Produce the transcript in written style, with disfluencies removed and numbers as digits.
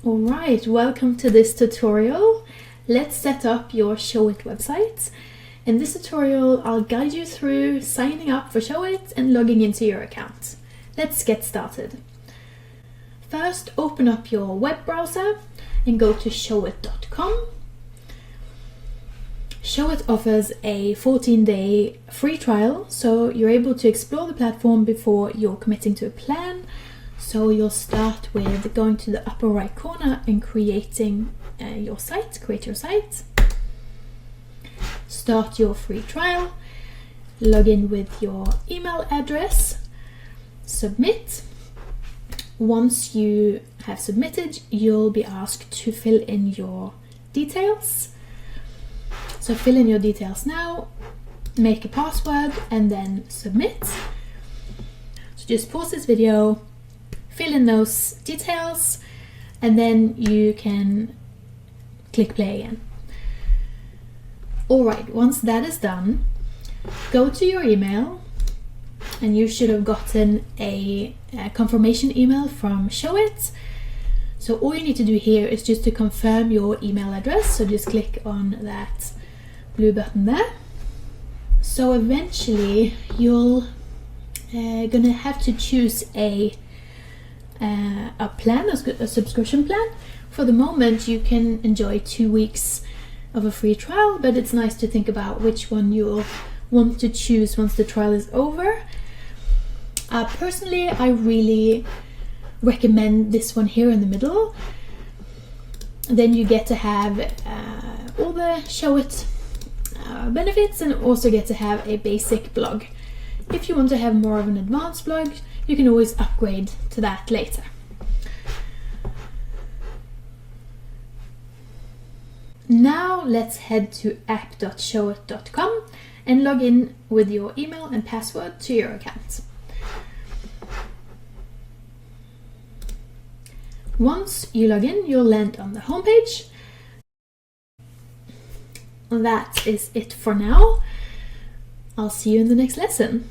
Alright, welcome to this tutorial. Let's set up your Showit website. In this tutorial, I'll guide you through signing up for Showit and logging into your account. Let's get started. First, open up your web browser and go to showit.com. Showit offers a 14-day free trial, so you're able to explore the platform before you're committing to a plan. So you'll start with going to the upper right corner and creating your site. Create your site. Start your free trial. Log in with your email address. Submit. Once you have submitted, you'll be asked to fill in your details. So fill in your details now, make a password, and then submit. So just pause this video, fill in those details, and then you can click play again. Alright, once that is done, go to your email, and you should have gotten a confirmation email from Showit. So all you need to do here is just to confirm your email address, so just click on that blue button there. So eventually you'll gonna have to choose a plan, a subscription plan. For the moment you can enjoy 2 weeks of a free trial, but it's nice to think about which one you'll want to choose once the trial is over. Personally, I really recommend this one here in the middle. Then you get to have all the Showit benefits, and also get to have a basic blog. If you want to have more of an advanced blog, you can always upgrade to that later. Now let's head to app.showit.com and log in with your email and password to your account. Once you log in, you'll land on the homepage. That is it for now. I'll see you in the next lesson.